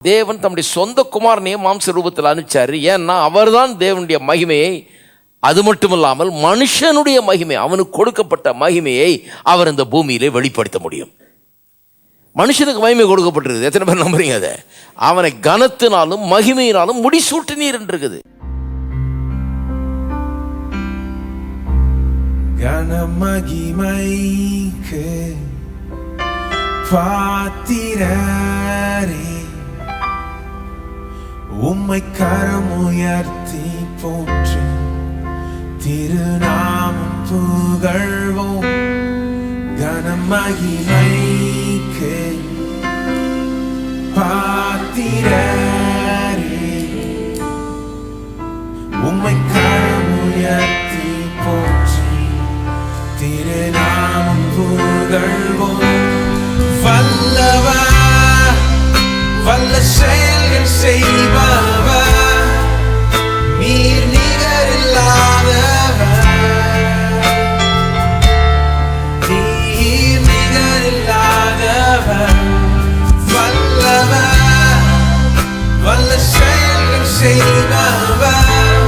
தேவன் தம்முடைய சொந்த குமாரனையே மாம்ச ரூபத்தில் அனுப்பிச்சாரு. ஏன்னா அவர்தான் தேவனுடைய மகிமையை, அது மட்டுமில்லாமல் மனுஷனுடைய மகிமை, அவனுக்கு கொடுக்கப்பட்ட மகிமையை அவர் இந்த பூமியிலே வெளிப்படுத்த முடியும். மனுஷனுக்கு மகிமை கொடுக்கப்பட்டிருக்குது. எத்தனை பேர் நம்புறீங்க அதை? அவனை கனத்தினாலும் மகிமையினாலும் முடிசூட்டினீர் என்று இருக்குது. கன மகிமைக்கு பாத்திரரே, உம்மை கரமுயர்த்தி போற்றி திருநாமம் புகழ்வோம். கன மகிமைக்கு பாத்திரரே, உம்மை கரமுயர்த்தி போற்றி திருநாமம் புகழ்வோம். வல்லவர், வல்ல செயல்கள் செய்பவர், நீர் நிகரில்லாதவர், நீர் நிகரில்லாதவர். வல்லவர், வல்ல செயல்கள் செய்பவர்,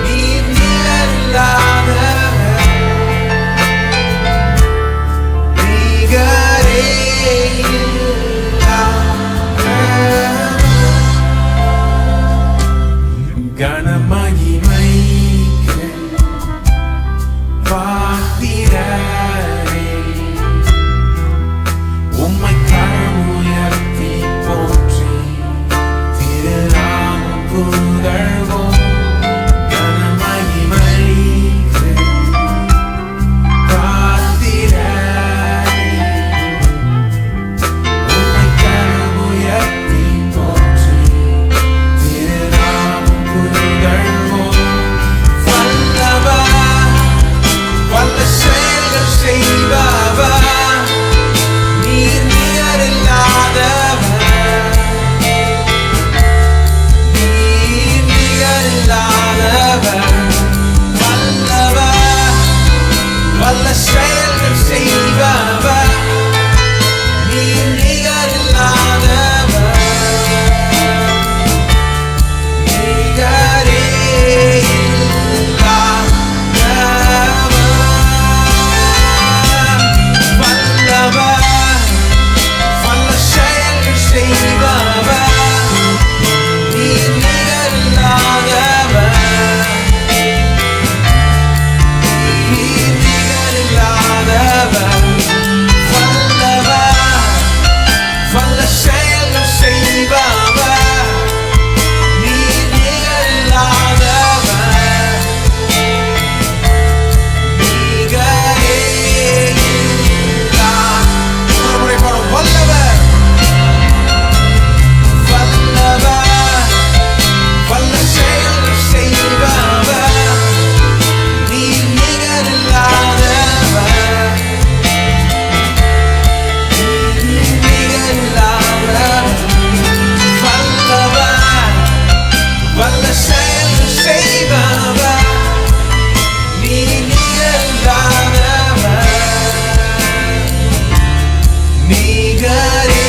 நீர் நிகரில்லாதவர். கனமகிமைக்கு பாத்திரரே, உம்மை கரமுயர்த்தி போற்றி திருநாமம் புகழ்வோம். கனமகிமைக்கு பாத்திரரே, உம்மை கரமுயர்த்தி போற்றி திருநாமம் புகழ்வோம். வல்லவர், வல்ல செயல்கள் செய்பவர், நீர் நிகரில்லாதவர், நீர் நிகரில்லாதவர். வல்லவர், வல்ல செயல்கள் செய்பவர், நீர் நிகரில்லாதவர், நிகரே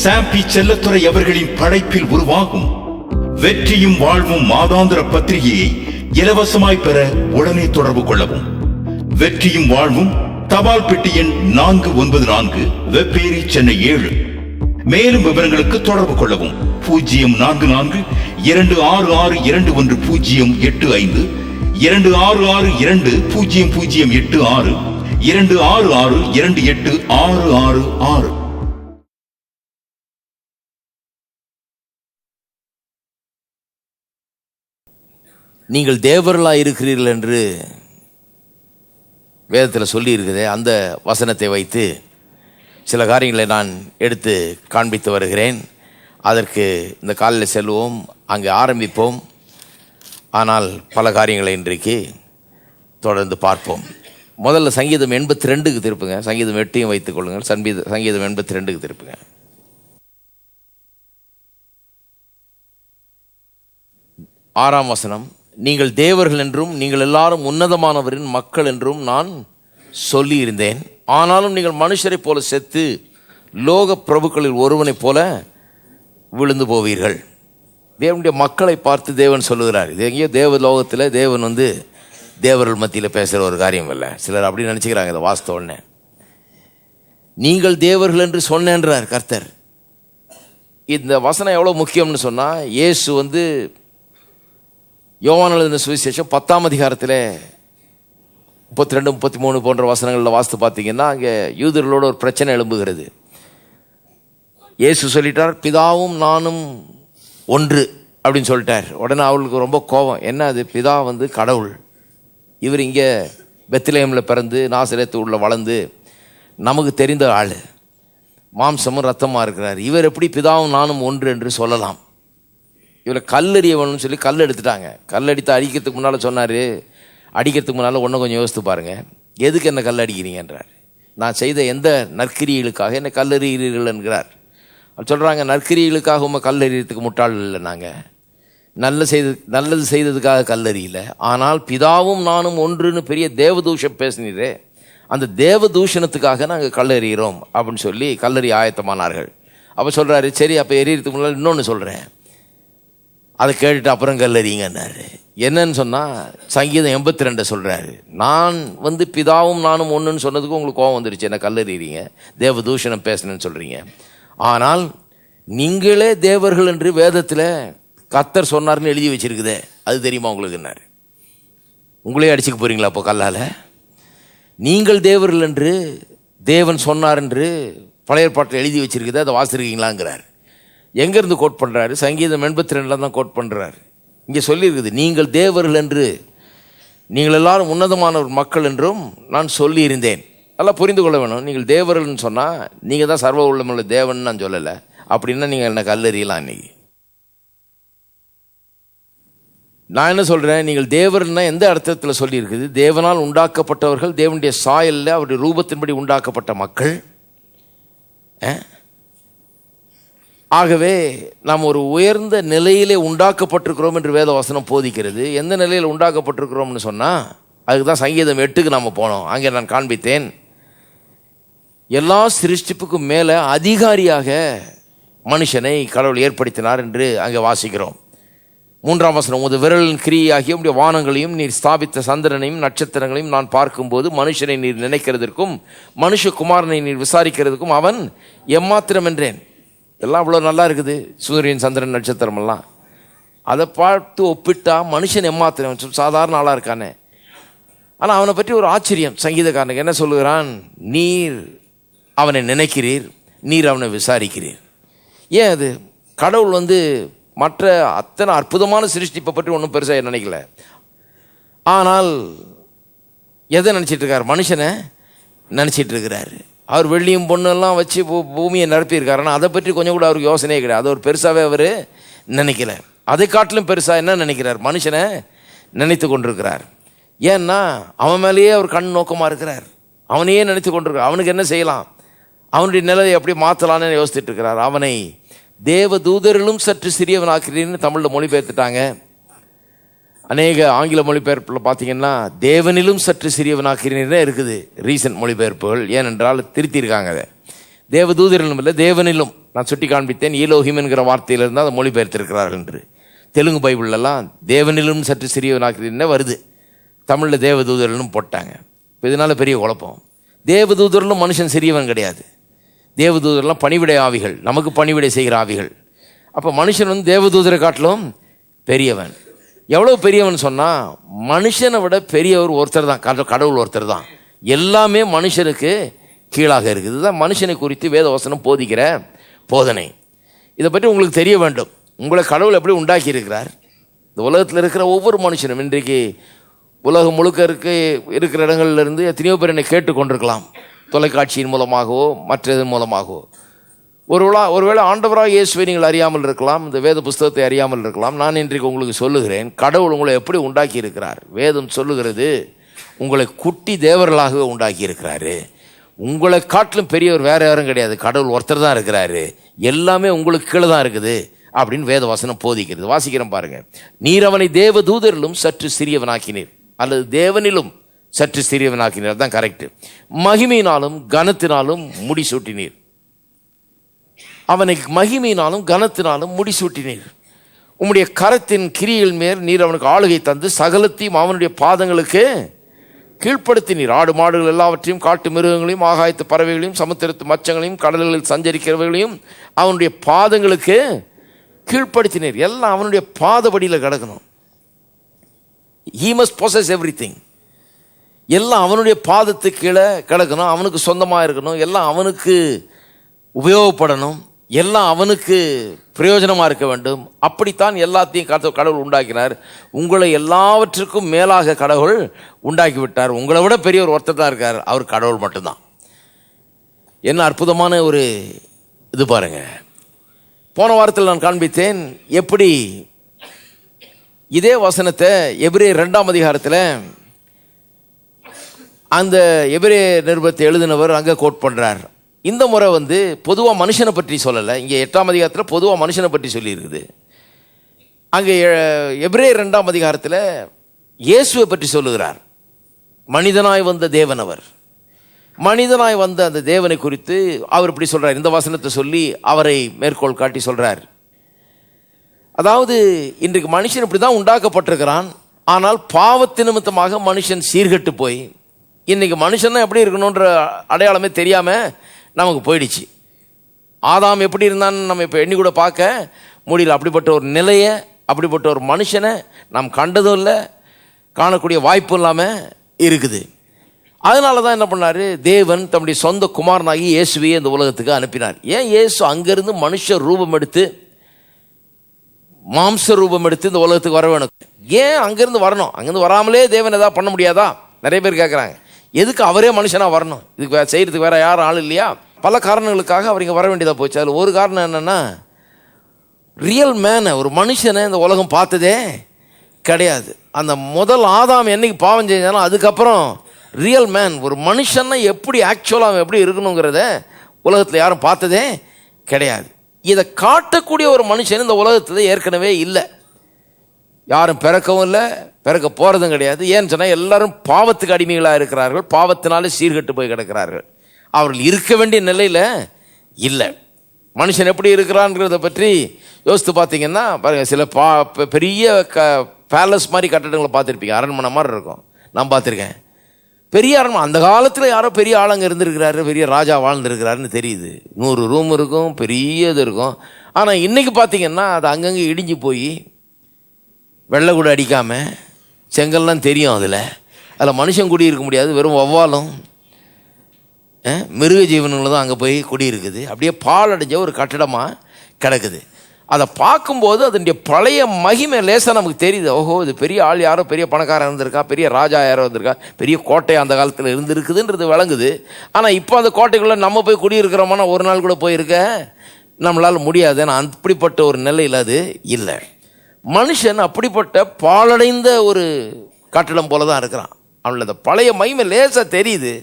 சாம்பி செல்லத்துறை அவர்களின் படைப்பில் உருவாகும் வெற்றியும் வாழ்வும் மாதாந்திர பத்திரிகையை இலவசமாய் பெற உடனே தொடர்பு கொள்ளவும். வெற்றியும் வாழ்வும், தபால் பெட்டி எண் 494, வெப்பேரி, சென்னை 7. மேலும் விவரங்களுக்கு தொடர்பு கொள்ளவும் 044 2662185, 266200086, 2662866. நீங்கள் தேவர்களாக இருக்கிறீர்கள் என்று வேதத்தில் சொல்லி இருக்குதே, அந்த வசனத்தை வைத்து சில காரியங்களை நான் எடுத்து காண்பித்து வருகிறேன். அதற்கு இந்த காலையில் செல்வோம், அங்கே ஆரம்பிப்போம். ஆனால் பல காரியங்களை இன்றைக்கு தொடர்ந்து பார்ப்போம். முதல்ல சங்கீதம் 82க்கு திருப்புங்க. சங்கீதம் 8ஐயும் வைத்துக் கொள்ளுங்கள். சங்கீதம் 82க்கு திருப்புங்க. ஆறாம் வசனம், நீங்கள் தேவர்கள் என்றும் நீங்கள் எல்லாரும் உன்னதமானவரின் மக்கள் என்றும் நான் சொல்லி இருந்தேன். ஆனாலும் நீங்கள் மனுஷரை போல செத்து லோக பிரபுக்களில் ஒருவனைப் போல விழுந்து போவீர்கள். தேவனுடைய மக்களை பார்த்து தேவன் சொல்லுகிறார். இது எங்கேயோ தேவ லோகத்தில் தேவன் தேவர்கள் மத்தியில் பேசுகிற ஒரு காரியம் இல்லை. சிலர் அப்படி நினச்சிக்கிறாங்க. இதை வாஸ்த உடனே நீங்கள் தேவர்கள் என்று சொன்னேன்றார் கர்த்தர். இந்த வசனம் எவ்வளோ முக்கியம்னு சொன்னால், இயேசு யோவான் எழுதின சுவிசேஷம் 10ஆம் அதிகாரத்தில் 32, 33 போன்ற வசனங்களில் வாஸ்து பார்த்தீங்கன்னா, அங்கே யூதர்களோட ஒரு பிரச்சனை எழும்புகிறது. இயேசு சொல்லிட்டார், பிதாவும் நானும் ஒன்று அப்படின்னு சொல்லிட்டார். உடனே அவளுக்கு ரொம்ப கோபம். என்ன அது, பிதா கடவுள், இவர் இங்கே பெத்லஹேமில் பிறந்து நாசரேத்து உள்ள வளர்ந்து நமக்கு தெரிந்த ஆள், மாம்சமும் ரத்தமாக இருக்கிறார், இவர் எப்படி பிதாவும் நானும் ஒன்று என்று சொல்லலாம்? இவரை கல்லெறியவனும் சொல்லி கல் எடுத்துட்டாங்க. கல் எடுத்து அடிக்கிறதுக்கு முன்னால் சொன்னார், அடிக்கிறதுக்கு முன்னால் ஒன்றும் கொஞ்சம் யோசித்து பாருங்கள், எதுக்கு என்ன கல் அடிக்கிறீங்கன்றார். நான் செய்த எந்த நற்கிரியைகளுக்காக என்ன கல்லெறிகிறீர்கள் என்கிறார். சொல்கிறாங்க, நற்கிரியைகளுக்காக உங்கள் கல்லெறியத்துக்கு முட்டாள் இல்லை, நாங்கள் நல்லது செய்ததுக்காக கல்லறியில. ஆனால் பிதாவும் நானும் ஒன்றுன்னு பெரிய தேவதூஷம் பேசினீரே, அந்த தேவதூஷணத்துக்காக நாங்கள் கல்லெறிகிறோம் அப்படின்னு சொல்லி கல்லறி ஆயத்தமானார்கள். அப்போ சொல்கிறாரு, சரி அப்போ எரியறதுக்கு முன்னால் இன்னொன்று சொல்கிறேன், அதை கேட்டுட்டு அப்புறம் கல்லறிங்கன்னாரு. என்னன்னு சொன்னால், சங்கீதம் 82 சொல்கிறாரு, நான் பிதாவும் நானும் ஒன்றுன்னு சொன்னதுக்கு உங்களுக்கு கோபம் வந்துருச்சு, என்ன கல்லறிறீங்க, தேவதூஷணம் பேசினேன்னு சொல்கிறீங்க. ஆனால் நீங்களே தேவர்கள் என்று வேதத்தில் கர்த்தர் சொன்னார்னு எழுதி வச்சிருக்குதே, அது தெரியுமா உங்களுக்குன்னாரு. உங்களே அடிச்சுக்க போகிறீங்களா அப்போ கல்லால்? நீங்கள் தேவர்கள் என்று தேவன் சொன்னார் என்று பழைய ஏற்பாட்டில் எழுதி வச்சிருக்குதே, அதை வாசிருக்கீங்களாங்கிறார். எங்கேருந்து கோட் பண்ணுறாரு? சங்கீதம் 82 தான் கோட் பண்ணுறாரு. இங்கே சொல்லியிருக்குது, நீங்கள் தேவர்கள் என்று நீங்கள் எல்லாரும் உன்னதமான ஒரு மக்கள் என்றும் நான் சொல்லியிருந்தேன். நல்லா புரிந்து கொள்ள வேணும். நீங்கள் தேவர்கள்னு சொன்னால் நீங்கள் தான் சர்வ உள்ளமுள்ள தேவன் நான் சொல்லலை. அப்படின்னா நீங்கள் என்ன கல்லறியலாம். இன்னைக்கு நான் என்ன சொல்கிறேன், நீங்கள் தேவர்னா எந்த அர்த்தத்தில் சொல்லியிருக்குது? தேவனால் உண்டாக்கப்பட்டவர்கள், தேவனுடைய சாயலில் அவருடைய ரூபத்தின்படி உண்டாக்கப்பட்ட மக்கள். ஆகவே நாம் ஒரு உயர்ந்த நிலையிலே உண்டாக்கப்பட்டிருக்கிறோம் என்று வேத வசனம் போதிக்கிறது. எந்த நிலையில் உண்டாக்கப்பட்டிருக்கிறோம்னு சொன்னால், அதுக்கு தான் சங்கீதம் 8க்கு நாம் போனோம். அங்கே நான் காண்பித்தேன், எல்லா சிருஷ்டிப்புக்கும் மேலே அதிகாரியாக மனுஷனை கடவுள் ஏற்படுத்தினார் என்று அங்கே வாசிக்கிறோம். 3ஆம் வசனம், உமது விரலின் கிரியாகிய உம்முடைய வானங்களையும் நீர் ஸ்தாபித்த சந்திரனையும் நட்சத்திரங்களையும் நான் பார்க்கும்போது மனுஷனை நீர் நினைக்கிறதுக்கும் மனுஷகுமாரனை நீர் விசாரிக்கிறதுக்கும் அவன் எம்மாத்திரம் என்றேன். எல்லாம் இவ்வளோ நல்லா இருக்குது, சூரியன் சந்திரன் நட்சத்திரம் எல்லாம். அதை பார்த்து ஒப்பிட்டா மனுஷன் எம்மாத்திரம், சாதாரண ஆளாக இருக்கானே. ஆனால் அவனை பற்றி ஒரு ஆச்சரியம் சங்கீதக்காரனுக்கு. என்ன சொல்லுகிறான்? நீர் அவனை நினைக்கிறீர், நீர் அவனை விசாரிக்கிறீர். ஏன் அது? கடவுள் மற்ற அத்தனை அற்புதமான சிருஷ்டிப்பை பற்றி ஒன்றும் பெருசாக நினைக்கல. ஆனால் எதை நினச்சிட்டு இருக்கார்? மனுஷனை நினச்சிட்டு இருக்கிறார். அவர் வெள்ளியும் பொண்ணெல்லாம் வச்சு பூமியை நிரப்பியிருக்காரு. ஆனால் அதை பற்றி கொஞ்சம் கூட அவருக்கு யோசனையே கிடையாது. அது ஒரு பெருசாகவே அவர் நினைக்கல. அதை காட்டிலும் பெருசாக என்ன நினைக்கிறார்? மனுஷனை நினைத்து கொண்டிருக்கிறார். ஏன்னா அவன் மேலேயே அவர் கண் நோக்கமாக இருக்கிறார். அவனையே நினைத்து கொண்டிருக்கிறார். அவனுக்கு என்ன செய்யலாம், அவனுடைய நிலையை எப்படி மாற்றலான்னு யோசிச்சுட்டு இருக்கிறார். அவனை தேவ தூதரிலும் சற்று சிறியவனாக்கிறீன்னு தமிழில் மொழிபெயர்த்துட்டாங்க. அநேக ஆங்கில மொழிபெயர்ப்பில் பார்த்தீங்கன்னா தேவனிலும் சற்று சிறியவனாக்கிறீனே இருக்குது ரீசன்ட் மொழிபெயர்ப்புகள். ஏனென்றால் திருத்தியிருக்காங்க, அதை தேவ தூதரிலும் இல்லை தேவனிலும். நான் சுட்டி காண்பித்தேன், ஈலோஹிம் என்கிற வார்த்தையிலிருந்து அதை மொழிபெயர்த்திருக்கிறார்கள் என்று. தெலுங்கு பைபிள்லாம் தேவனிலும் சற்று சிறியவனாக்கிறீனே வருது, தமிழில் தேவ தூதரிலும் போட்டாங்க. இப்போ இதனால் பெரிய குழப்பம். தேவதூதரிலும் மனுஷன் சிறியவன் கிடையாது. தேவதூதரெலாம் பணிவிடை ஆவிகள், நமக்கு பணிவிடை செய்கிற ஆவிகள். அப்போ மனுஷன் தேவதூதரை காட்டிலும் பெரியவன். எவ்வளோ பெரியவன் சொன்னால், மனுஷனை விட பெரியவர் ஒருத்தர் தான், கடவுள் ஒருத்தர் தான். எல்லாமே மனுஷனுக்கு கீழாக இருக்குது. இதுதான் மனுஷனை குறித்து வேதவசனம் போதிக்கிற போதனை. இதை பற்றி உங்களுக்கு தெரிய வேண்டும். உங்களை கடவுள் எப்படி உண்டாக்கி இருக்கிறார்? இந்த உலகத்தில் இருக்கிற ஒவ்வொரு மனுஷனும், இன்றைக்கு உலகம் முழுக்க இருக்கிற இடங்கள்லேருந்து எத்தனையோ பேர் என்னை கேட்டுக்கொண்டிருக்கலாம், தொலைக்காட்சியின் மூலமாகவோ மற்றதன் மூலமாகவோ. ஒருவேளை ஆண்டவராக இயேசுவை நீங்கள் அறியாமல் இருக்கலாம், இந்த வேத புஸ்தகத்தை அறியாமல் இருக்கலாம். நான் இன்றைக்கு உங்களுக்கு சொல்லுகிறேன், கடவுள் உங்களை எப்படி உண்டாக்கி இருக்கிறார். வேதம் சொல்லுகிறது, உங்களை குட்டி தேவர்களாகவே உண்டாக்கி இருக்கிறாரு. உங்களை காட்டிலும் பெரியவர் வேற யாரும் கிடையாது, கடவுள் ஒருத்தர் தான் இருக்கிறாரு. எல்லாமே உங்களுக்கு கீழே தான் இருக்குது அப்படின்னு வேத வசனம் போதிக்கிறது. வாசிக்கிறேன் பாருங்க. நீர் அவனை தேவ தூதரிலும் சற்று சிறியவனாக்கினீர், அல்லது தேவனிலும் சற்று சிறியவனாக்கினீர், தான் கரெக்ட். மகிமையினாலும் கனத்தினாலும் முடிசூட்டினீர். அவனை மகிமையினாலும் கனத்தினாலும் முடிசூட்டினீர். உம்முடைய கரத்தின் கிரியில் மேல் நீர் அவனுக்கு ஆளுகை தந்து சகலத்தையும் அவனுடைய பாதங்களுக்கு கீழ்ப்படுத்தினீர். ஆடு மாடுகள் எல்லாவற்றையும், காட்டு மிருகங்களையும், ஆகாயத்து பறவைகளையும், சமுத்திரத்து மச்சங்களையும், கடல்களில் சஞ்சரிக்கிறவர்களையும் அவனுடைய பாதங்களுக்கு கீழ்ப்படுத்தினீர். எல்லாம் அவனுடைய பாதபடியில் கிடக்கணும். he must possess everything. எல்லாம் அவனுடைய பாதத்துக்கு கீழே கிடக்கணும், அவனுக்கு சொந்தமாக இருக்கணும், எல்லாம் அவனுக்கு உபயோகப்படணும், எல்லாம் அவனுக்கு பிரயோஜனமாக இருக்க வேண்டும். அப்படித்தான் எல்லாத்தையும் கடவுள் உண்டாக்கினார். உங்களை எல்லாவற்றுக்கும் மேலாக கடவுள் உண்டாக்கி விட்டார். உங்களை விட பெரியவர் ஒருத்தர் தான் இருக்கார், அவர் கடவுள் மட்டும்தான். என்ன அற்புதமான ஒரு இது பாருங்க. போன வாரத்தில் நான் காண்பித்தேன் எப்படி இதே வசனத்தை எபிரேயர் 2ஆம் அதிகாரத்தில் அந்த எபிரேய நிருபத்தை எழுதினவர் அங்கே கோட் பண்ணுறார். இந்த முறை பொதுவாக மனுஷனை பற்றி சொல்லலை, இங்கே 8ஆம் அதிகாரத்தில் பொதுவாக மனுஷனை பற்றி சொல்லியிருக்குது. அங்கே எபிரேயர் 2ஆம் அதிகாரத்தில் இயேசுவை பற்றி சொல்லுகிறார். மனிதனாய் வந்த தேவன் அவர். மனிதனாய் வந்த அந்த தேவனை குறித்து அவர் இப்படி சொல்றார். இந்த வசனத்தை சொல்லி அவரை மேற்கோள் காட்டி சொல்றார். அதாவது இன்றைக்கு மனுஷன் இப்படி தான் உண்டாக்கப்பட்டிருக்கிறான். ஆனால் பாவத்து நிமித்தமாக மனுஷன் சீர்கெட்டு போய் இன்னைக்கு மனுஷன் எப்படி இருக்கணுன்ற அடையாளமே தெரியாம நமக்கு போயிடுச்சு. ஆதாம் எப்படி இருந்தான்னு நம்ம இப்போ எண்ணி கூட பார்க்க முடியல. அப்படிப்பட்ட ஒரு நிலையை, அப்படிப்பட்ட ஒரு மனுஷனை நாம் கண்டதும் இல்லை, காணக்கூடிய வாய்ப்பு இல்லாமல் இருக்குது. அதனால தான் என்ன பண்ணார், தேவன் தம்முடைய சொந்த குமாரனாகி இயேசுவையே இந்த உலகத்துக்கு அனுப்பினார். ஏன் இயேசு அங்கேருந்து மனுஷ ரூபம் எடுத்து, மாம்ச ரூபம் எடுத்து இந்த உலகத்துக்கு வர வேணும்? ஏன் அங்கேருந்து வரணும்? அங்கேருந்து வராமலே தேவன் எதாவது பண்ண முடியாதா? நிறைய பேர் கேட்குறாங்க. எதுக்கு அவரே மனுஷனாக வரணும்? இதுக்கு செய்கிறதுக்கு வேற யாரும் ஆள் இல்லையா? பல காரணங்களுக்காக அவர் இங்கே வர வேண்டியதாக போச்சு. அதில் ஒரு காரணம் என்னென்னா, ரியல் மேனை, ஒரு மனுஷனை இந்த உலகம் பார்த்ததே கிடையாது. அந்த முதல் ஆதாம் என்னைக்கு பாவம் செஞ்சாலும் அதுக்கப்புறம் ரியல் மேன், ஒரு மனுஷன்னா எப்படி ஆக்சுவலாக எப்படி இருக்கணுங்கிறத உலகத்தில் யாரும் பார்த்ததே கிடையாது. இதை காட்டக்கூடிய ஒரு மனுஷன் இந்த உலகத்தில் ஏற்கனவே இல்லை. யாரும் பிறக்கவும் இல்லை, பிறக்க போகிறதும் கிடையாது. ஏன்னு சொன்னால் எல்லாரும் பாவத்துக்கு அடிமைகளாக இருக்கிறார்கள், பாவத்தினாலே சீர்கெட்டு போய் கிடக்கிறார்கள். அவர்கள் இருக்க வேண்டிய நிலையில் இல்லை. மனுஷன் எப்படி இருக்கிறான்றதை பற்றி யோசித்து பார்த்தீங்கன்னா பாருங்கள், சில பெரிய பேலஸ் மாதிரி கட்டடங்களை பார்த்துருப்பீங்க, அரண்மனை மாதிரி இருக்கும். நான் பார்த்துருக்கேன் பெரிய அரண்மனை. அந்த காலத்தில் யாரோ பெரிய ஆளுங்க இருந்திருக்கிறாரு, பெரிய ராஜா வாழ்ந்துருக்கிறாருன்னு தெரியுது. 100 ரூம் இருக்கும், பெரிய இது இருக்கும். ஆனால் இன்றைக்கி பார்த்தீங்கன்னா அது அங்கங்கே இடிஞ்சு போய் வெள்ளை கூட அடிக்காமல் செங்கல்லாம் தெரியும். அதில் மனுஷன் குடியிருக்க முடியாது, வெறும் வௌவாலும் மிருக ஜீவனங்களும் தான் அங்கே போய் குடியிருக்குது. அப்படியே பாலடைஞ்ச ஒரு கட்டடமாக கிடக்குது. அதை பார்க்கும்போது அதனுடைய பழைய மகிமை லேசாக நமக்கு தெரியுது. ஓஹோ, இது பெரிய ஆள், யாரோ பெரிய பணக்காரன் இருந்திருக்கா, பெரிய ராஜா யாரோ இருந்திருக்கா, பெரிய கோட்டை அந்த காலத்தில் இருந்திருக்குதுன்றது விளங்குது. ஆனால் இப்போ அந்த கோட்டைக்குள்ளே நம்ம போய் குடியிருக்கிறோம்னா ஒரு நாள் கூட போயிருக்க நம்மளால் முடியாது. ஆனால் அப்படிப்பட்ட ஒரு நிலையில் அது இல்லை. மனுஷன் அப்படிப்பட்ட பாலடைந்த ஒரு கட்டடம் போல தான் இருக்கிறான். அவனுக்கு அந்த பழைய மகிமை லேசாக தெரியுது.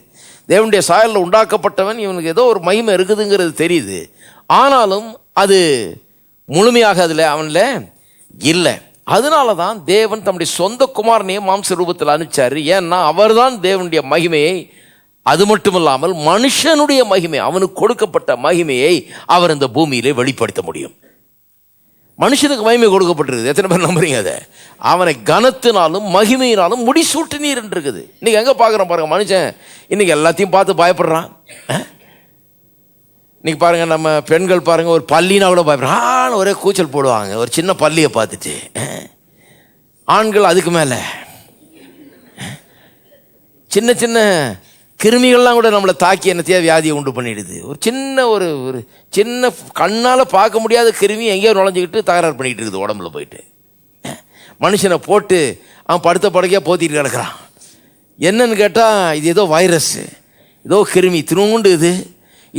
தேவனுடைய சாயலில் உண்டாக்கப்பட்டவன், இவனுக்கு ஏதோ ஒரு மகிமை இருக்குதுங்கிறது தெரியுது. ஆனாலும் அது முழுமையாக அவனில் இல்லை. அதனால தான் தேவன் தம்முடைய சொந்த குமாரனையே மாம்ச ரூபத்தில் அனுப்பிச்சார். ஏன்னா அவர் தான் தேவனுடைய மகிமையை, அது மட்டுமில்லாமல் மனுஷனுடைய மகிமை, அவனுக்கு கொடுக்கப்பட்ட மகிமையை அவர் இந்த பூமியிலே வெளிப்படுத்த முடியும். மனுஷனுக்கு மகிமை கொடுக்கப்பட்டிருக்குது. எத்தனை பேர் நம்புறீங்க அதை? அவனை கனத்தினாலும் மகிமையினாலும் முடிசூட்டினீர் என்று இருக்குது. இன்னைக்கு எங்கே பார்க்குறோம் பாருங்க, மனுஷன் இன்னைக்கு எல்லாத்தையும் பார்த்து பயப்படுறான். இன்னைக்கு பாருங்க, நம்ம பெண்கள் பாருங்க, ஒரு பல்லினா கூட பயப்படுறான், ஒரே கூச்சல் போடுவாங்க ஒரு சின்ன பல்லியை பார்த்துட்டு. ஆண்கள் அதுக்கு மேலே சின்ன சின்ன கிருமிகள்லாம் கூட நம்மளை தாக்கி என்னத்தையா வியாதியை உண்டு பண்ணிடுது. ஒரு சின்ன கண்ணால் பார்க்க முடியாத கிருமி எங்கேயோ நுழைஞ்சிக்கிட்டு தகராறு பண்ணிக்கிட்டு இருக்குது உடம்புல போயிட்டு. மனுஷனை போட்டு அவன் படுத்த படுக்கையாக போத்திட்டு கிடக்கிறான். என்னன்னு கேட்டால் இது ஏதோ வைரஸ், ஏதோ கிருமி திருவுண்டு,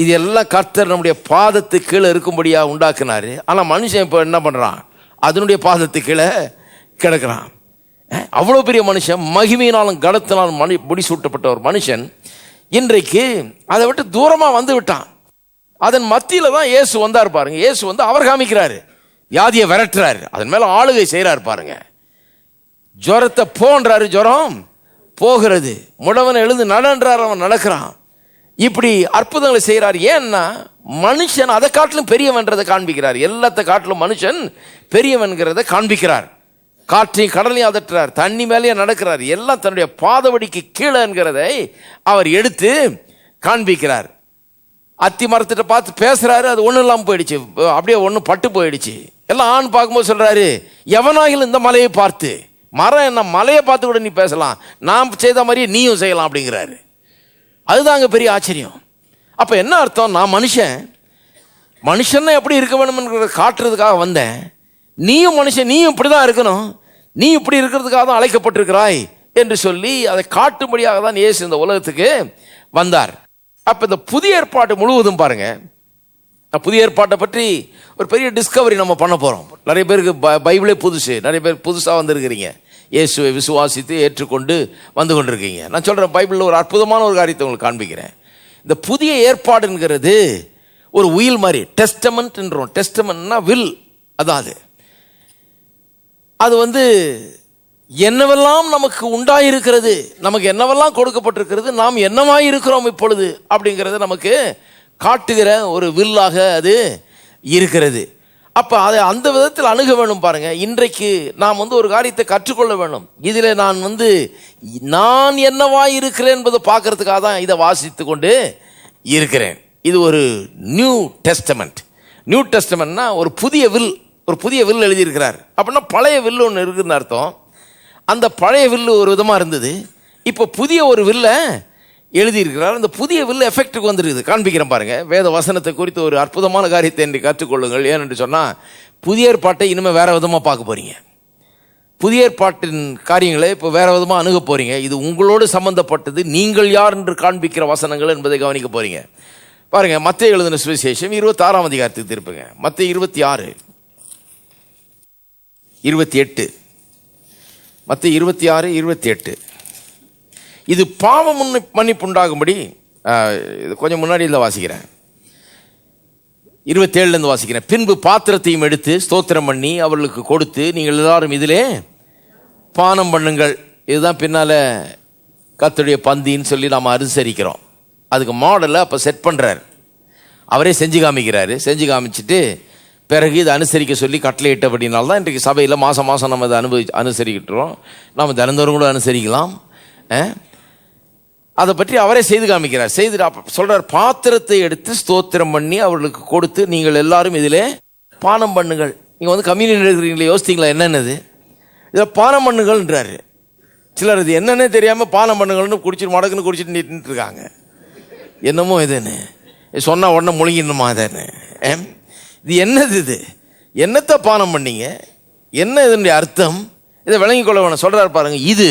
இது எல்லாம் கர்த்தர் நம்முடைய பாதத்துக்கு கீழே இருக்கும்படியா உண்டாக்குனாரு. ஆனால் மனுஷன் இப்போ என்ன பண்ணுறான்? அதனுடைய பாதத்துக்கு கீழே கிடக்கிறான். அவ்வளோ பெரிய மனுஷன், மகிமையினாலும் கனத்தினாலும் முடிசூட்டப்பட்ட ஒரு மனுஷன் இன்றைக்கு அதை விட்டு தூரமாக வந்து விட்டான். அதன் மத்தியில் தான் இயேசு வந்தார் பாருங்க. இயேசு வந்து அவர் காமிக்கிறாரு, வியாதியை விரட்டுறாரு, அதன் மேலே ஆளுகை செய்கிறார் பாருங்க. ஜுரத்தை போன்றாரு, ஜுரம் போகிறது. முடவனை எழுந்து நடன்றார், அவன் நடக்கிறான். இப்படி அற்புதங்களை செய்கிறார். ஏன்னா மனுஷன் அதை காட்டிலும் பெரியவன்றதை காண்பிக்கிறார். எல்லாத்தை காட்டிலும் மனுஷன் பெரியவன்கிறத காண்பிக்கிறார். காற்றையும் கடலையும் அதட்டுறார், தண்ணி மேலேயே நடக்கிறார். எல்லாம் தன்னுடைய பாதவடிக்கு கீழே என்கிறதை அவர் எடுத்து காண்பிக்கிறார். அத்தி மரத்திட்ட பார்த்து பேசுறாரு, அது ஒன்றும் இல்லாமல் போயிடுச்சு, அப்படியே ஒன்று பட்டு போயிடுச்சு. எல்லாம் ஆண் பார்க்கும்போது சொல்றாரு, எவனாகிலும் இந்த மலையை பார்த்து, மரம் என்ன மலையை பார்த்து கூட நீ பேசலாம், நான் செய்த மாதிரியே நீயும் செய்யலாம் அப்படிங்கிறாரு. அதுதாங்க பெரிய ஆச்சரியம். அப்போ என்ன அர்த்தம்? நான் மனுஷன் எப்படி இருக்க வேணும்ங்கிறத காட்டுறதுக்காக வந்தேன். நீயும் மனுஷன், நீயும் இப்படி தான் இருக்கணும், நீ இப்படி இருக்கிறதுக்காக தான் அழைக்கப்பட்டிருக்கிறாய் என்று சொல்லி அதை காட்டும்படியாக தான் இயேசு இந்த உலகத்துக்கு வந்தார். அப்போ இந்த புதிய ஏற்பாடு முழுவதும் பாருங்க, புதிய ஏற்பாட்டை பற்றி ஒரு பெரிய டிஸ்கவரி நம்ம பண்ண போகிறோம். நிறைய பேருக்கு பைபிளே புதுசு, நிறைய பேர் புதுசாக வந்திருக்கிறீங்க, இயேசுவை விசுவாசித்து ஏற்றுக்கொண்டு வந்து கொண்டிருக்கீங்க. நான் சொல்கிறேன், பைபிளில் ஒரு அற்புதமான ஒரு காரியத்தை உங்களுக்கு காண்பிக்கிறேன். இந்த புதிய ஏற்பாடுங்கிறது ஒரு உயில் மாதிரி, டெஸ்டமெண்ட்ன்றோம். டெஸ்டமெண்ட்னா வில், அதாவது அது வந்து என்னவெல்லாம் நமக்கு உண்டாயிருக்கிறது, நமக்கு என்னவெல்லாம் கொடுக்கப்பட்டிருக்கிறது, நாம் என்னவாய் இருக்கிறோம் இப்பொழுது அப்படிங்கிறது நமக்கு காட்டுகிற ஒரு வில்லாக அது இருக்கிறது. அப்போ அதை அந்த விதத்தில் அணுக வேணும் பாருங்க. இன்றைக்கு நாம் வந்து ஒரு காரியத்தை கற்றுக்கொள்ள வேணும். இதில் நான் என்னவாய் இருக்கிறேன் என்பதை பார்க்கறதுக்காக தான் இதை வாசித்து கொண்டு இருக்கிறேன். இது ஒரு நியூ டெஸ்டமெண்ட். நியூ டெஸ்டமெண்ட்னா ஒரு புதிய வில் எழுதியிருக்கிறார். அப்படின்னா பழைய வில்லு ஒன்று இருக்குதுன்னு அர்த்தம். அந்த பழைய வில்லு ஒரு விதமாக இருந்தது, இப்போ புதிய ஒரு வில்லை எழுதியிருக்கிறார். அந்த புதிய வில்லு எஃபெக்ட்டுக்கு வந்துருக்குது. காண்பிக்கிறேன் பாருங்க. வேத வசனத்தை குறித்து ஒரு அற்புதமான காரியத்தை என்று கற்றுக்கொள்ளுங்கள். ஏனென்று சொன்னால், புதிய ஏற்பாட்டை இனிமேல் வேற விதமாக பார்க்க போறீங்க. புதிய ஏற்பாட்டின் காரியங்களை இப்போ வேற விதமாக அணுக போறீங்க. இது உங்களோடு சம்பந்தப்பட்டது, நீங்கள் யார் என்று காண்பிக்கிற வசனங்கள் என்பதை கவனிக்க போறீங்க. பாருங்க, மத்தேயு எழுதின சுவிசேஷம் 26ஆம் அதிகாரத்துக்கு திருப்புங்க. மத்தேயு 26, 28. மத்தேயு 26, 28. இது பாவ மன்னிப்பு உண்டாகும்படி, இது கொஞ்சம் முன்னாடி இதில் வாசிக்கிறேன், 27லேருந்து வாசிக்கிறேன். பின்பு பாத்திரத்தையும் எடுத்து ஸ்தோத்திரம் பண்ணி அவர்களுக்கு கொடுத்து, நீங்கள் எல்லாரும் இதிலே பானம் பண்ணுங்கள். இதுதான் பின்னால் கர்த்தருடைய பந்தின்னு சொல்லி நாம் அனுசரிக்கிறோம். அதுக்கு மாடலை அப்போ செட் பண்ணுறார், அவரே செஞ்சு காமிக்கிறாரு. செஞ்சு காமிச்சிட்டு பிறகு இதை அனுசரிக்க சொல்லி கட்டளையிட்டபடினால்தான் தான் இன்றைக்கு சபையில் மாதம் மாதம் நம்ம இதை அனுசரிக்கிட்டுறோம். நாம் தினந்தோறும் கூட அனுசரிக்கலாம். அதை பற்றி அவரே செய்து காமிக்கிறார். செய்து சொல்றார், பாத்திரத்தை எடுத்து ஸ்தோத்திரம் பண்ணி அவர்களுக்கு கொடுத்து, நீங்கள் எல்லாரும் இதிலே பானம் பண்ணுங்கள். நீங்கள் வந்து கம்யூனியன் எடுக்கிறீங்களே, யோசித்தீங்களா என்னென்னது? இதில் பானம் பண்ணுங்கள்ன்றாரு. சிலர் இது என்னன்னே தெரியாமல் பானம் பண்ணுங்கள்னு குடிச்சிட்டு மடக்குன்னு குடிச்சிட்டு நின்றுட்டு இருக்காங்க. என்னமோ இதுன்னு சொன்னால் உடனே முழுங்கிடணுமா இதுன்னு? இது என்னது? இது என்னத்தை பானம் பண்ணீங்க? என்ன இதனுடைய அர்த்தம்? இதை விளங்கிக் கொள்ள வேணும். சொல்றாரு பாருங்க, இது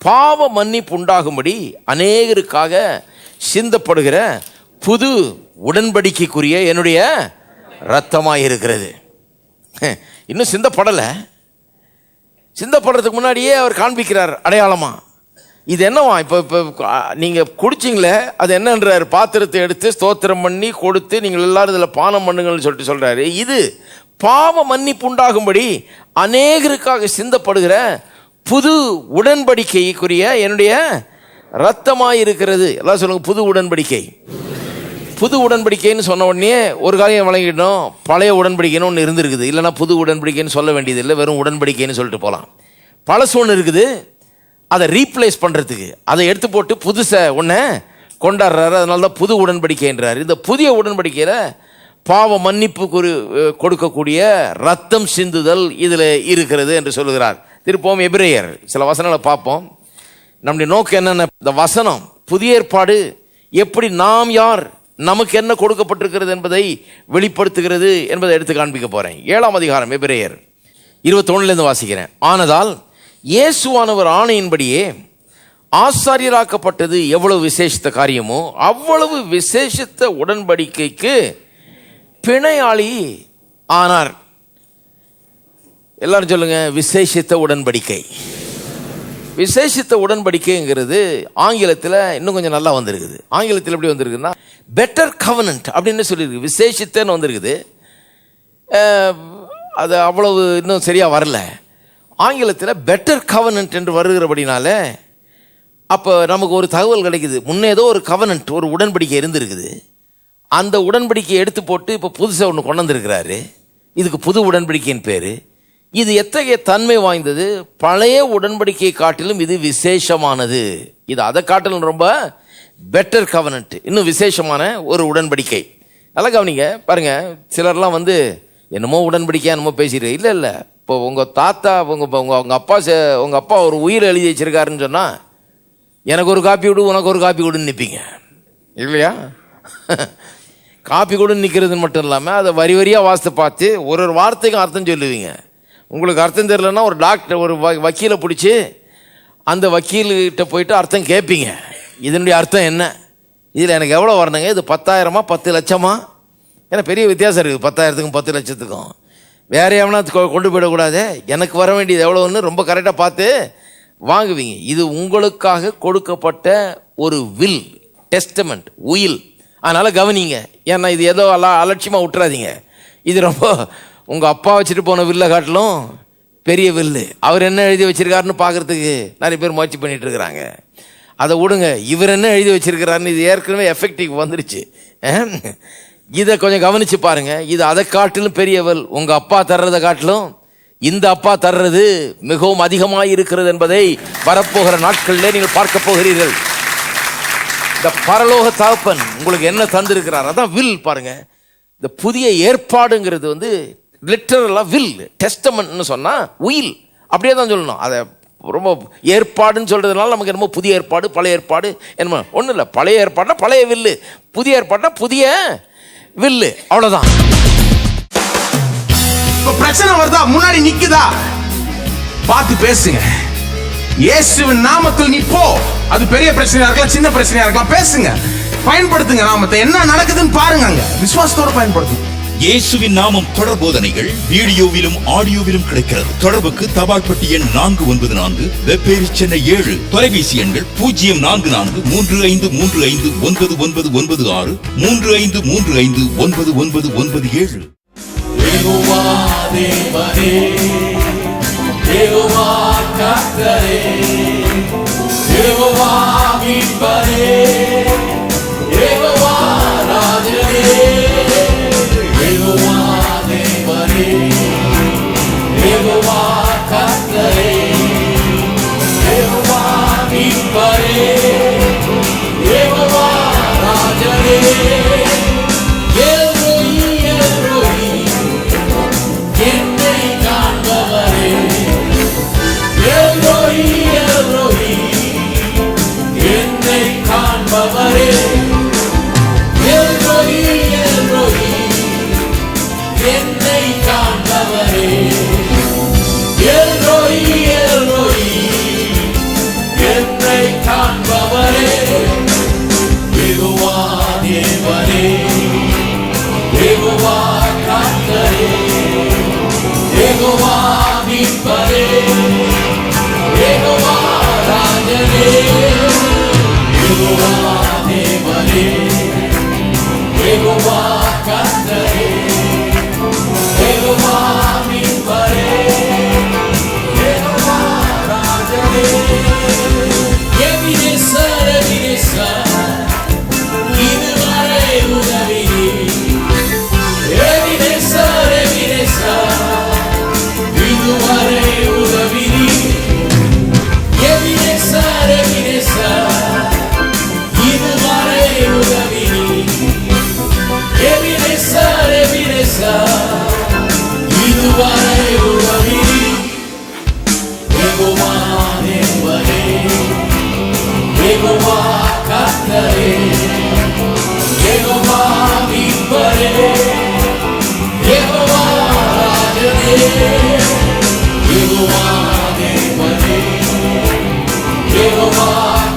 பாவ மன்னிப்பு உண்டாகும்படி அநேகருக்காக சிந்தப்படுகிற புது உடன்படிக்கைக்குரிய என்னுடைய இரத்தமாய் இருக்கிறது. இன்னும் சிந்தப்படலை. சிந்தப்படுறதுக்கு முன்னாடியே அவர் காண்பிக்கிறார் அடையாளமா. இது என்னவா? இப்போ நீங்கள் குடிச்சிங்களே, அது என்னன்றார்? பாத்திரத்தை எடுத்து ஸ்தோத்திரம் பண்ணி கொடுத்து, நீங்கள் எல்லாரும் இதில் பானம் பண்ணுங்கள்னு சொல்லிட்டு சொல்றாரு. இது பாவ மன்னிப்பு உண்டாகும்படி அநேகருக்காக சிந்தப்படுகிற புது உடன்படிக்கைக்குரிய என்னுடைய இரத்தமாய் இருக்கிறது. எல்லாம் சொல்லுங்க, புது உடன்படிக்கை. புது உடன்படிக்கைன்னு சொன்ன உடனே ஒரு காரியம் வழங்கிடணும், பழைய உடன்படிக்கைன்னு ஒன்று இருந்திருக்குது. இல்லைன்னா புது உடன்படிக்கைன்னு சொல்ல வேண்டியது இல்லை, வெறும் உடன்படிக்கைன்னு சொல்லிட்டு போகலாம். பழசு ஒன்று இருக்குது, அதை ரீப்ளேஸ் பண்ணுறதுக்கு அதை எடுத்து போட்டு புதுசை ஒன்று கொண்டாடுறாரு. அதனால தான் புது உடன்படிக்கைன்றார். இந்த புதிய உடன்படிக்கையில் பாவ மன்னிப்பு கொடுக்கக்கூடிய ரத்தம் சிந்துதல் இதில் இருக்கிறது என்று சொல்லுகிறார். திருப்போம் எபிரேயர் சில வசனங்களை பார்ப்போம். நம்முடைய நோக்கம் என்னென்ன? இந்த வசனம் புதிய ஏற்பாடு எப்படி நாம் யார், நமக்கு என்ன கொடுக்கப்பட்டிருக்கிறது என்பதை வெளிப்படுத்துகிறது என்பதை எடுத்து காண்பிக்க போகிறேன். 7ஆம் அதிகாரம் எபிரேயர் 21லேருந்து வாசிக்கிறேன். ஆனதால் இயேசுவானவர் ஆணையின்படியே ஆசாரியராக்கப்பட்டது எவ்வளவு விசேஷித்த காரியமோ அவ்வளவு விசேஷித்த உடன்படிக்கைக்கு பிணையாளி ஆனார். எல்லாரும் சொல்லுங்க, விசேஷித்த உடன்படிக்கை. விசேஷித்த உடன்படிக்கைங்கிறது ஆங்கிலத்தில் இன்னும் கொஞ்சம் நல்லா வந்திருக்குது. ஆங்கிலத்தில் எப்படி வந்திருக்குன்னா பெட்டர் கவனன்ட் அப்படின்னு சொல்லியிருக்கு. விசேஷித்தன்னு வந்திருக்குது. அது அவ்வளவு இன்னும் சரியாக வரல. ஆங்கிலத்தில் பெட்டர் கவனன்ட் என்று வருகிறபடினால அப்போ நமக்கு ஒரு தகவல் கிடைக்குது. முன்னே ஏதோ ஒரு கவனன்ட், ஒரு உடன்படிக்கை இருந்திருக்குது. அந்த உடன்படிக்கையை எடுத்து போட்டு இப்போ புதுசாக ஒன்று கொண்டு வந்திருக்கிறாரு. இதுக்கு புது உடன்படிக்கையின் பேர். இது எத்தகைய தன்மை வாய்ந்தது? பழைய உடன்படிக்கையை காட்டிலும் இது விசேஷமானது. இது அதை காட்டிலும் ரொம்ப பெட்டர் கவனன்ட், இன்னும் விசேஷமான ஒரு உடன்படிக்கை. நல்லா கவனிங்க பாருங்க. சிலர்லாம் வந்து என்னமோ உடன்படிக்கையா என்னமோ பேசிட்டு இல்லை. இப்போ உங்கள் தாத்தா உங்கள் அப்பா ஒரு உயிரை எழுதி வச்சிருக்காருன்னு சொன்னால் எனக்கு ஒரு காப்பி விடு, உனக்கு ஒரு காப்பி கொடுன்னு நிற்பீங்க இல்லையா? காப்பி கொடுன்னு நிற்கிறது மட்டும் இல்லாமல் அதை வரி வரியாக வாசித்து பார்த்து ஒரு ஒரு வார்த்தைக்கும் அர்த்தம் சொல்லுவீங்க. உங்களுக்கு அர்த்தம் தெரியலன்னா ஒரு டாக்டர் ஒரு வக்கீலை பிடிச்சி அந்த வக்கீல்கிட்ட போயிட்டு அர்த்தம் கேட்பீங்க. இதனுடைய அர்த்தம் என்ன, இதில் எனக்கு எவ்வளோ வரணுங்க, இது 10,000 10 லட்சமா? ஏன்னா பெரிய வித்தியாசம் இருக்குது 10,000க்கும் 10 லட்சத்துக்கும். வேற எவனா கொண்டு போயிடக்கூடாது, எனக்கு வர வேண்டியது எவ்வளோன்னு ரொம்ப கரெக்டாக பார்த்து வாங்குவீங்க. இது உங்களுக்காக கொடுக்கப்பட்ட ஒரு வில், டெஸ்டமெண்ட், உயில். அதனால் கவனிங்க. ஏன்னா இது ஏதோ அலட்சியமாக விட்டுறாதீங்க. இது ரொம்ப உங்கள் அப்பா வச்சுட்டு போன வில்லை காட்டிலும் பெரிய வில்லு. அவர் என்ன எழுதி வச்சிருக்காருன்னு பார்க்கறதுக்கு நிறைய பேர் முயற்சி பண்ணிட்டு இருக்கிறாங்க. அதை விடுங்க, இவர் என்ன எழுதி வச்சிருக்கிறாருன்னு இது ஏற்கனவே எஃபெக்டிவ் வந்துருச்சு. இதை கொஞ்சம் கவனித்து பாருங்க. இது அதை காட்டிலும் பெரிய வில். உங்கள் அப்பா தர்றதை காட்டிலும் இந்த அப்பா தர்றது மிகவும் அதிகமாக இருக்கிறது என்பதை வரப்போகிற நாட்களிலே நீங்கள் பார்க்க போகிறீர்கள். இந்த பரலோக தகப்பன் உங்களுக்கு என்ன தந்திருக்கிறார், அதான் வில். பாருங்க, இந்த புதிய ஏற்பாடுங்கிறது வந்து லிட்டரலாக வில். டெஸ்டமெண்ட்னு சொன்னால் உயில், அப்படியே தான் சொல்லணும். அதை ரொம்ப ஏற்பாடுன்னு சொல்கிறதுனால நமக்கு என்னமோ புதிய ஏற்பாடு பழைய ஏற்பாடு என்னமோ ஒன்றும் இல்லை. பழைய ஏற்பாடுனா பழைய வில்லு, புதிய ஏற்பாடுனா புதிய வில்லு, அவ்வளோதான். இப்ப பிரச்சனை வருதா, முன்னாடி நிக்குதா, பார்த்து பேசுங்க. இயேசுவின் நாமத்தில் நீ போ. அது பெரிய பிரச்சனையா இருக்கலாம், சின்ன பிரச்சனையா இருக்கலாம், பேசுங்க, பயன்படுத்துங்க நாமத்தை. என்ன நடக்குதுன்னு பாருங்க, அங்க விசுவாசத்தோட பயன்படுத்துங்க. இயேசுவின் நாமம் தொடர் போதனைகள் வீடியோவிலும் ஆடியோவிலும் கிடைக்கிறது. தொடர்புக்கு தபால் பெட்டி எண் 494, வெப்பேரி சென்னை 7, தொலைபேசி எண்கள் 0443535996, 35359997. யெகோவா தேவனே, யெகோவா கர்த்தரே, யெகோவா மீட்பரே, யெகோவா ராஜனே, யெகோவா தேவனே, யெகோவா கர்த்தரே, யெகோவா மீட்பரே, யெகோவா ராஜனே. Yehova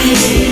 நீ